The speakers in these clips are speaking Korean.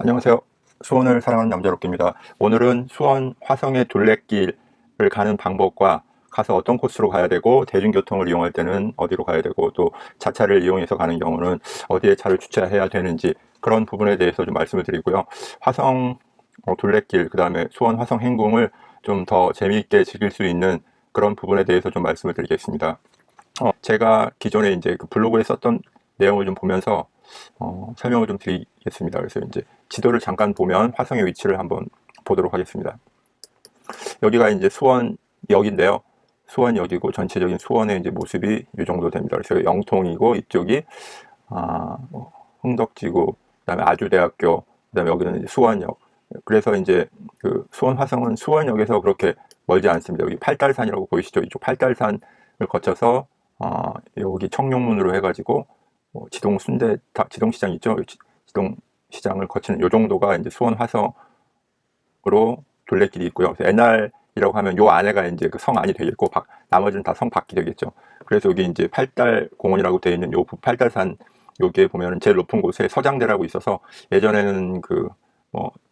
안녕하세요. 수원을 사랑하는 남자롭기입니다. 오늘은 수원 화성의 둘레길을 가는 방법과 가서 어떤 코스로 가야 되고, 대중교통을 이용할 때는 어디로 가야 되고, 또 자차를 이용해서 가는 경우는 어디에 차를 주차해야 되는지, 그런 부분에 대해서 좀 말씀을 드리고요. 화성 둘레길, 그 다음에 수원 화성 행궁을 좀 더 재미있게 즐길 수 있는 그런 부분에 대해서 좀 말씀을 드리겠습니다. 제가 기존에 이제 그 블로그에 썼던 내용을 좀 보면서 설명을 좀 드리겠습니다. 그래서 이제 지도를 잠깐 보면 화성의 위치를 한번 보도록 하겠습니다. 여기가 이제 수원역인데요. 수원역이고 전체적인 수원의 이제 모습이 이 정도 됩니다. 그래서 영통이고 이쪽이 흥덕지구, 그다음에 아주대학교, 그다음에 여기는 이제 수원역. 그래서 이제 그 수원 화성은 수원역에서 그렇게 멀지 않습니다. 여기 팔달산이라고 보이시죠? 이쪽 팔달산을 거쳐서 여기 청룡문으로 해가지고 지동시장 있죠? 지동시장을 거치는 요 정도가 이제 수원 화성으로 둘레길이 있고요. 그래서 옛날이라고 하면 요 안에가 이제 그 성 안이 되겠고, 나머지는 다 성 밖이 되겠죠. 그래서 여기 이제 팔달공원이라고 되어 있는 요 팔달산, 여기에 보면은 제일 높은 곳에 서장대라고 있어서, 예전에는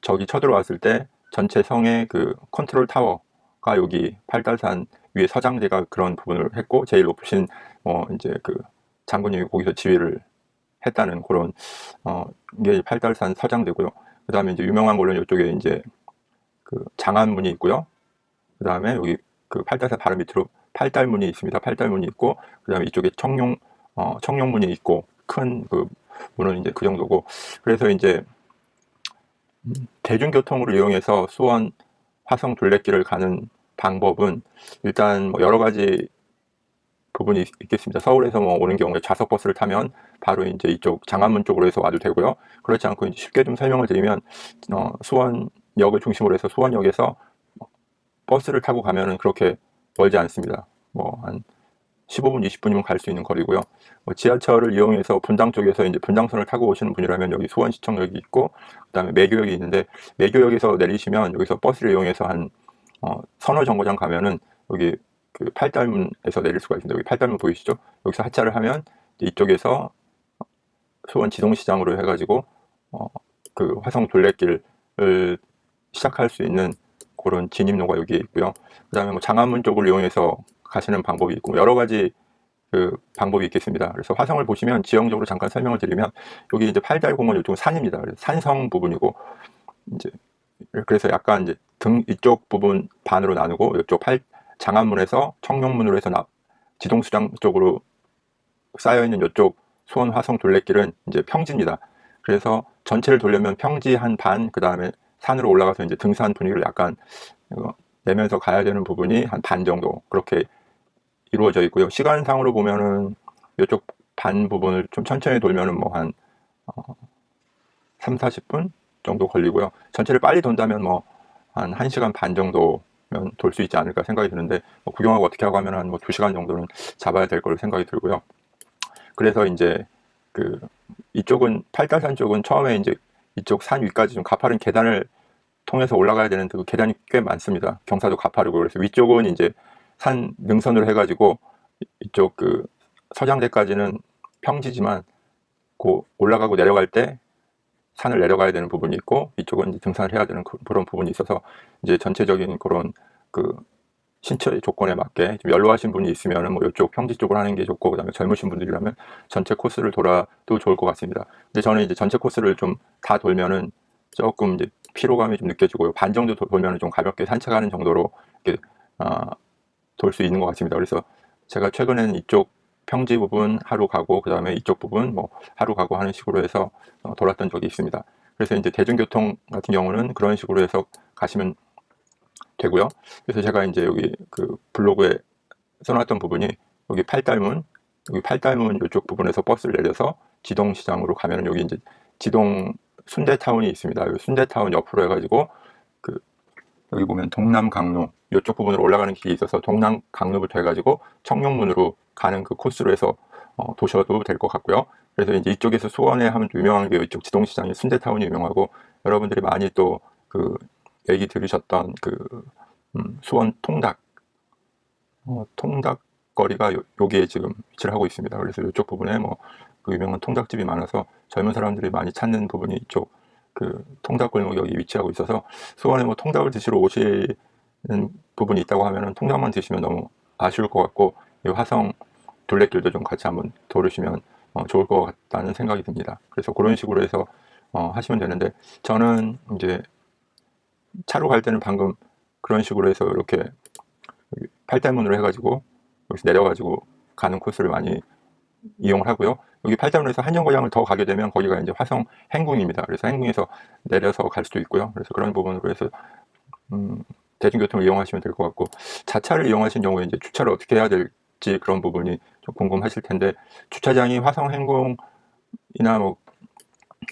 저기 쳐들어왔을 때 전체 성의 그 컨트롤 타워가 여기 팔달산 위에 서장대가 그런 부분을 했고, 제일 높으신 이제 그 장군님이 거기서 지휘를 했다는 그런 이게 팔달산 서장대고요. 그 다음에 이제 유명한 걸로는 이쪽에 이제 그 장안문이 있고요. 그 다음에 여기 그 팔달산 바로 밑으로 팔달문이 있습니다. 팔달문이 있고, 그 다음에 이쪽에 청룡문이 있고, 큰 그 문은 이제 그 정도고. 그래서 이제 대중교통으로 이용해서 수원 화성 둘레길을 가는 방법은 일단 여러 가지 부분이 있겠습니다. 서울에서 오는 경우에 좌석버스를 타면 바로 이제 이쪽 장안문 쪽으로 해서 와도 되고요. 그렇지 않고 이제 쉽게 좀 설명을 드리면, 수원역을 중심으로 해서 수원역에서 버스를 타고 가면은 그렇게 멀지 않습니다. 한 15분, 20분이면 갈 수 있는 거리고요. 지하철을 이용해서 분당 쪽에서 이제 분당선을 타고 오시는 분이라면 여기 수원시청역이 있고, 그다음에 매교역이 있는데, 매교역에서 내리시면 여기서 버스를 이용해서 한 선월정거장 가면은 여기 그 팔달문에서 내릴 수가 있습니다. 여기 팔달문 보이시죠? 여기서 하차를 하면 이쪽에서 수원 지동시장으로 해가지고 그 화성 둘레길을 시작할 수 있는 그런 진입로가 여기에 있고요. 그 다음에 장안문 쪽을 이용해서 가시는 방법이 있고, 여러 가지 그 방법이 있겠습니다. 그래서 화성을 보시면 지형적으로 잠깐 설명을 드리면, 여기 이제 팔달공원 이쪽은 산입니다. 그래서 산성 부분이고, 이제 그래서 약간 이제 이쪽 부분 반으로 나누고, 이쪽 장안문에서 청룡문으로 해서 지동수장 쪽으로 쌓여 있는 이쪽 수원 화성 둘레길은 이제 평지입니다. 그래서 전체를 돌려면 평지 한 반, 그 다음에 산으로 올라가서 이제 등산 분위기를 약간 내면서 가야 되는 부분이 한 반 정도 그렇게 이루어져 있고요. 시간상으로 보면은 이쪽 반 부분을 좀 천천히 돌면은 한 3, 40분 정도 걸리고요. 전체를 빨리 돈다면 한 1시간 반 정도면 돌 수 있지 않을까 생각이 드는데, 구경하고 어떻게 하고 하면 한 2시간 정도는 잡아야 될 거로 생각이 들고요. 그래서 이제 이쪽은 팔달산 쪽은 처음에 이제 이쪽 산 위까지 좀 가파른 계단을 통해서 올라가야 되는데, 그 계단이 꽤 많습니다. 경사도 가파르고. 그래서 위쪽은 이제 산 능선으로 해가지고 이쪽 그 서장대까지는 평지지만, 올라가고 내려갈 때 산을 내려가야 되는 부분이 있고, 이쪽은 이제 등산을 해야 되는 그런 부분이 있어서, 이제 전체적인 그런 그 신체 조건에 맞게 좀 연로하신 분이 있으면 이쪽 평지 쪽으로 하는 게 좋고, 그다음에 젊으신 분들이라면 전체 코스를 돌아도 좋을 것 같습니다. 근데 저는 이제 전체 코스를 좀 다 돌면은 조금 이제 피로감이 좀 느껴지고요. 반 정도 돌면은 좀 가볍게 산책하는 정도로 이렇게 돌 수 있는 것 같습니다. 그래서 제가 최근에는 이쪽 평지 부분 하루 가고, 그 다음에 이쪽 부분 하루 가고 하는 식으로 해서 돌았던 적이 있습니다. 그래서 이제 대중교통 같은 경우는 그런 식으로 해서 가시면 되고요. 그래서 제가 이제 여기 그 블로그에 써놨던 부분이, 여기 팔달문 이쪽 부분에서 버스를 내려서 지동시장으로 가면은 여기 이제 지동 순대타운이 있습니다. 여기 순대타운 옆으로 해가지고 여기 보면 동남강로 이쪽 부분으로 올라가는 길이 있어서, 동남강로부터 해가지고 청룡문으로 가는 그 코스로 해서 도셔도 될 것 같고요. 그래서 이제 이쪽에서 수원에 하면 유명한 게 이쪽 지동시장의 순대타운이 유명하고, 여러분들이 많이 또 그 얘기 들으셨던 수원 통닭거리가 여기에 지금 위치를 하고 있습니다. 그래서 이쪽 부분에 그 유명한 통닭집이 많아서 젊은 사람들이 많이 찾는 부분이 이쪽 그 통닭골목이 여기 위치하고 있어서 수원에 뭐 통닭을 드시러 오시는 부분이 있다고 하면은 통닭만 드시면 너무 아쉬울 것 같고, 이 화성 둘레길도 좀 같이 한번 돌으시면 좋을 것 같다는 생각이 듭니다. 그래서 그런 식으로 해서 하시면 되는데, 저는 이제 차로 갈 때는 방금 그런 식으로 해서 이렇게 팔달문으로 해가지고 여기서 내려가지고 가는 코스를 많이 이용을 하고요. 여기 팔달문에서 한정거장을 더 가게 되면 거기가 이제 화성 행궁입니다. 그래서 행궁에서 내려서 갈 수도 있고요. 그래서 그런 부분으로 해서 대중교통을 이용하시면 될 것 같고, 자차를 이용하신 경우에 이제 주차를 어떻게 해야 될지 그런 부분이 좀 궁금하실 텐데, 주차장이 화성 행궁이나 뭐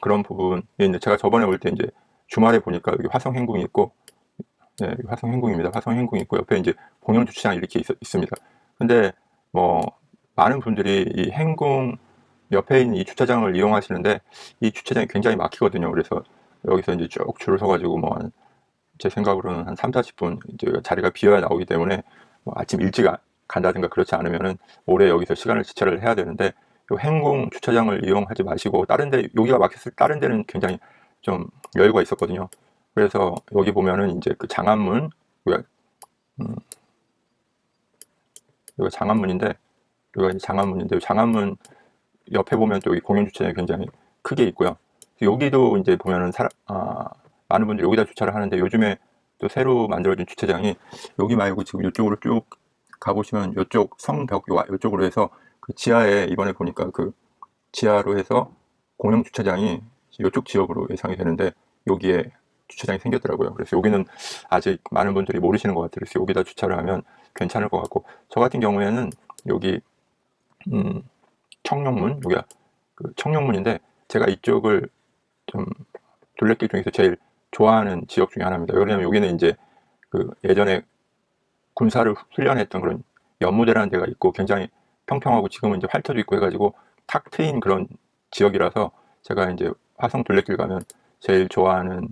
그런 부분이 있는데, 제가 저번에 올 때 이제 주말에 보니까 여기 화성 행궁이 있고, 네, 여기 화성 행궁입니다. 화성 행궁이 있고 옆에 이제 공영 주차장 이렇게 있습니다. 근데 뭐 많은 분들이 이 행궁 옆에 있는 이 주차장을 이용하시는데, 이 주차장이 굉장히 막히거든요. 그래서 여기서 이제 쭉 줄을 서가지고 뭐 제 생각으로는 한 3, 40분 이제 자리가 비어야 나오기 때문에 뭐 아침 일찍 간다든가 그렇지 않으면은 오래 여기서 시간을 지체를 해야 되는데, 요 행궁 주차장을 이용하지 마시고 다른 데, 여기가 막혔을 때 다른 데는 굉장히 좀 여유가 있었거든요. 그래서 여기 보면은 이제 그 장안문, 여기가 장안문인데, 여기가 이제 장안문인데, 장안문 옆에 보면 또 여기 공영 주차장이 굉장히 크게 있고요. 여기도 이제 보면은 많은 분들이 여기다 주차를 하는데, 요즘에 또 새로 만들어진 주차장이 여기 말고 지금 이쪽으로 쭉 가보시면 이쪽 성벽 이쪽으로 해서 그 지하에, 이번에 보니까 그 지하로 해서 공영 주차장이 이쪽 지역으로 예상이 되는데, 여기에 주차장이 생겼더라고요. 그래서 여기는 아직 많은 분들이 모르시는 것 같아요. 그래서 여기다 주차를 하면 괜찮을 것 같고, 저 같은 경우에는 여기 청룡문, 여기가 그 청룡문인데, 제가 이쪽을 좀 둘레길 중에서 제일 좋아하는 지역 중에 하나입니다. 왜냐면 여기는 이제 그 예전에 군사를 훈련했던 그런 연무대라는 데가 있고, 굉장히 평평하고 지금은 이제 활터도 있고 해가지고 탁 트인 그런 지역이라서, 제가 이제 화성 둘레길 가면 제일 좋아하는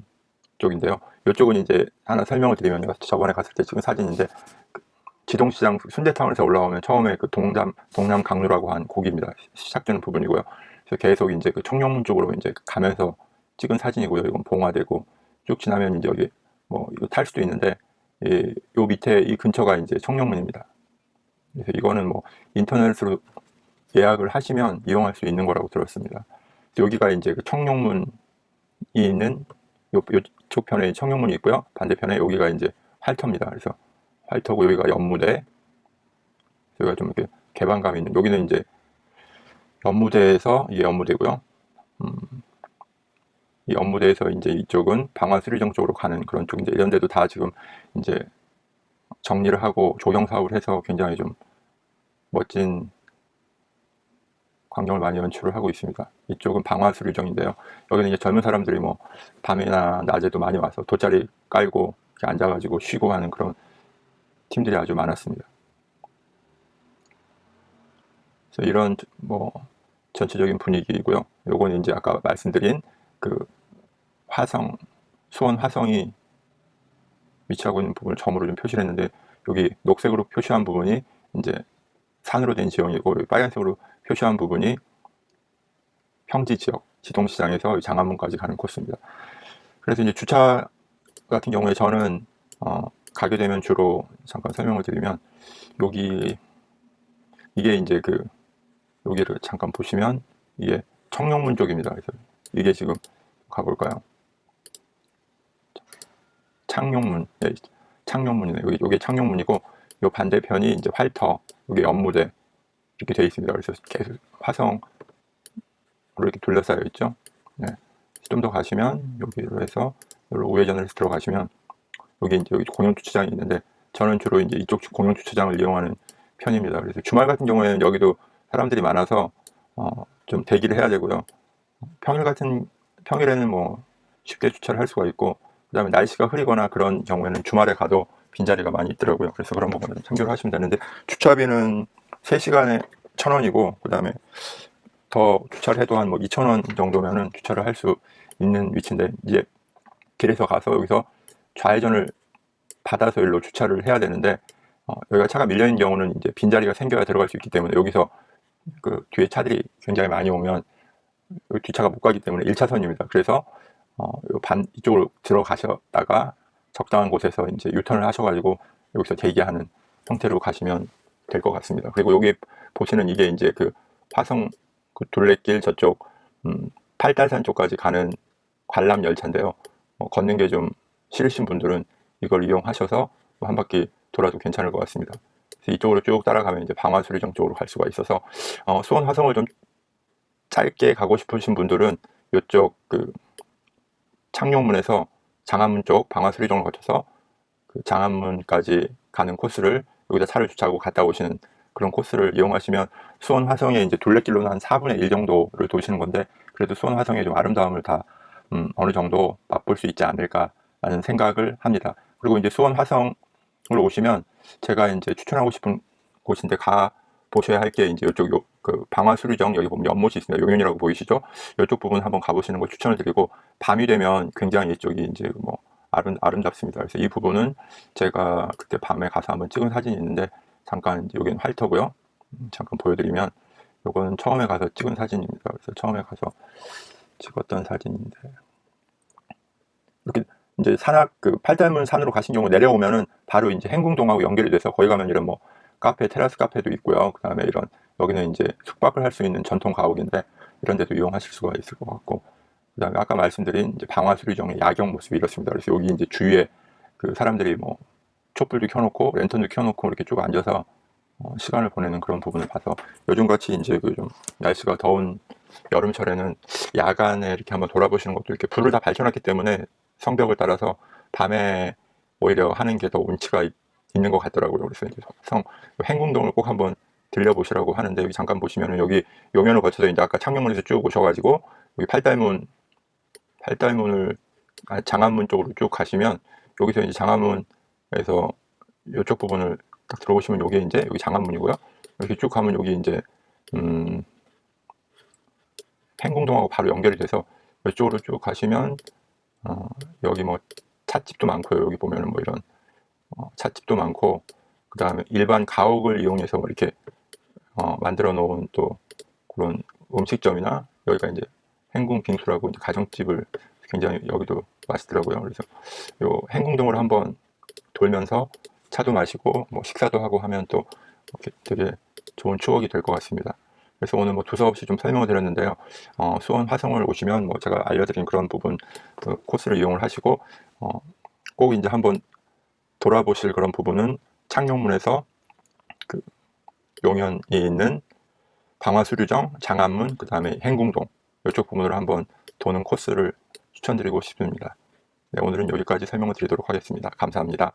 쪽인데요. 이쪽은 이제 하나 설명을 드리면, 제가 저번에 갔을 때 찍은 사진인데, 지동시장 순대타운에서 올라오면 처음에 그 동남 강로라고 한 고기입니다. 시작되는 부분이고요. 그래서 계속 이제 그 청룡문 쪽으로 이제 가면서 찍은 사진이고요. 이건 봉화되고 쭉 지나면 이제 여기 뭐 이거 탈 수도 있는데, 요 밑에 이 근처가 이제 청룡문입니다. 그래서 이거는 뭐 인터넷으로 예약을 하시면 이용할 수 있는 거라고 들었습니다. 여기가 이제 그 청룡문이 있는 요쪽 편에 청룡문이 있고요. 반대편에 여기가 이제 활터입니다. 그래서 활터고, 여기가 연무대. 여기가 좀 이렇게 개방감이 있는, 여기는 이제 연무대에서, 이게 연무대고요. 이 연무대에서 이제 이쪽은 방화수리정 쪽으로 가는 그런 쪽인데, 이런 데도 다 지금 이제 정리를 하고 조경 사업을 해서 굉장히 좀 멋진 광경을 많이 연출을 하고 있습니다. 이쪽은 방화수리정인데요. 여기는 이제 젊은 사람들이 뭐 밤이나 낮에도 많이 와서 돗자리 깔고 이렇게 앉아가지고 쉬고 하는 그런 팀들이 아주 많았습니다. 그래서 이런 뭐 전체적인 분위기이고요. 요거는 이제 아까 말씀드린 그 화성, 수원 화성이 위치하고 있는 부분을 점으로 좀 표시를 했는데, 여기 녹색으로 표시한 부분이 이제 산으로 된 지형이고, 빨간색으로 표시한 부분이 평지 지역, 지동시장에서 장안문까지 가는 코스입니다. 그래서 이제 주차 같은 경우에 저는 가게 되면 주로 잠깐 설명을 드리면, 이게 이제 그 여기를 잠깐 보시면 이게 청룡문 쪽입니다. 그래서 이게 지금 가볼까요? 창룡문, 네, 창룡문이네요. 여기 창룡문이고, 요 반대편이 이제 활터, 여기 연무대 이렇게 되어 있습니다. 그래서 계속 화성으로 이렇게 둘러싸여 있죠. 네. 좀 더 가시면 여기로 해서 우회전을 해서 들어가시면 여기 이제 여기 공영 주차장이 있는데, 저는 주로 이제 이쪽 공영 주차장을 이용하는 편입니다. 그래서 주말 같은 경우에는 여기도 사람들이 많아서 좀 대기를 해야 되고요. 평일에는 뭐 쉽게 주차를 할 수가 있고, 그 다음에 날씨가 흐리거나 그런 경우에는 주말에 가도 빈자리가 많이 있더라고요. 그래서 그런 부분을 참고를 하시면 되는데, 주차비는 3시간에 1,000원이고, 그 다음에 더 주차를 해도 한 뭐 2,000원 정도면은 주차를 할 수 있는 위치인데, 이제 길에서 가서 여기서 좌회전을 받아서 일로 주차를 해야 되는데, 여기가 차가 밀려있는 경우는 이제 빈자리가 생겨야 들어갈 수 있기 때문에, 여기서 그 뒤에 차들이 굉장히 많이 오면 뒷차가 못 가기 때문에 1차선입니다. 그래서 이쪽으로 들어가셨다가 적당한 곳에서 이제 유턴을 하셔가지고 여기서 대기하는 형태로 가시면 될 것 같습니다. 그리고 여기 보시는 이게 이제 그 화성 그 둘레길 저쪽 팔달산 쪽까지 가는 관람 열차인데요. 걷는 게 좀 싫으신 분들은 이걸 이용하셔서 한 바퀴 돌아도 괜찮을 것 같습니다. 그래서 이쪽으로 쭉 따라가면 이제 방화수리정 쪽으로 갈 수가 있어서 수원 화성을 좀 짧게 가고 싶으신 분들은 이쪽 그 창룡문에서 장안문 쪽 방화수리정을 거쳐서 그 장안문까지 가는 코스를 여기다 차를 주차하고 갔다 오시는 그런 코스를 이용하시면 수원 화성의 이제 둘레길로는 한 4분의 1 정도를 도시는 건데 그래도 수원 화성의 좀 아름다움을 다 어느 정도 맛볼 수 있지 않을까라는 생각을 합니다. 그리고 이제 수원 화성을 오시면 제가 이제 추천하고 싶은 곳인데 가 보셔야 할 게 이제 이쪽 그 방화수리정 여기 보면 연못이 있습니다. 용현이라고 보이시죠? 이쪽 부분 한번 가보시는 걸 추천을 드리고 밤이 되면 굉장히 이쪽이 이제 뭐 아름답습니다. 그래서 이 부분은 제가 그때 밤에 가서 한번 찍은 사진이 있는데 잠깐 여기는 활터고요. 잠깐 보여드리면 요거는 처음에 가서 찍은 사진입니다. 그래서 처음에 가서 찍었던 사진인데 이렇게 이제 산악 그 팔달문 산으로 가신 경우 내려오면은 바로 이제 행궁동하고 연결이 돼서 거기 가면 이런 뭐 카페, 테라스 카페도 있고요. 그 다음에 이런 여기는 이제 숙박을 할 수 있는 전통 가옥인데 이런 데도 이용하실 수가 있을 것 같고 그 다음에 아까 말씀드린 이제 방화수리정의 야경 모습이 이렇습니다. 그래서 여기 이제 주위에 그 사람들이 뭐 촛불도 켜놓고 랜턴도 켜놓고 이렇게 쭉 앉아서 시간을 보내는 그런 부분을 봐서 요즘같이 이제 그 좀 날씨가 더운 여름철에는 야간에 이렇게 한번 돌아보시는 것도 이렇게 불을 다 밝혀놨기 때문에 성벽을 따라서 밤에 오히려 하는 게 더 운치가 있는 것 같더라고요. 그래서 이제 행궁동을 꼭 한번 들려보시라고 하는데 여기 잠깐 보시면은 여기 용현을 거쳐서 이제 아까 창녕문에서 쭉 오셔가지고 여기 팔달문을 장안문 쪽으로 쭉 가시면 여기서 이제 장안문에서 이쪽 부분을 딱 들어보시면 여기 이제 여기 장안문이고요. 이렇게 쭉 가면 여기 이제 행궁동하고 바로 연결이 돼서 이쪽으로 쭉 가시면 여기 뭐 찻집도 많고요. 여기 보면은 뭐 이런 찻집도 많고 그 다음에 일반 가옥을 이용해서 뭐 이렇게 만들어 놓은 또 그런 음식점이나 여기가 이제 행궁 빙수라고 이제 가정집을 굉장히 여기도 맛있더라고요. 그래서 요 행궁동을 한번 돌면서 차도 마시고 뭐 식사도 하고 하면 또 이렇게 되게 좋은 추억이 될 것 같습니다. 그래서 오늘 뭐 두서없이 좀 설명을 드렸는데요. 수원 화성을 오시면 뭐 제가 알려드린 그런 부분 그 코스를 이용을 하시고 꼭 이제 한번 돌아보실 그런 부분은 창녕문에서 그 용현이 있는 방화수류정, 장안문, 그 다음에 행궁동 이쪽 부분으로 한번 도는 코스를 추천드리고 싶습니다. 네, 오늘은 여기까지 설명을 드리도록 하겠습니다. 감사합니다.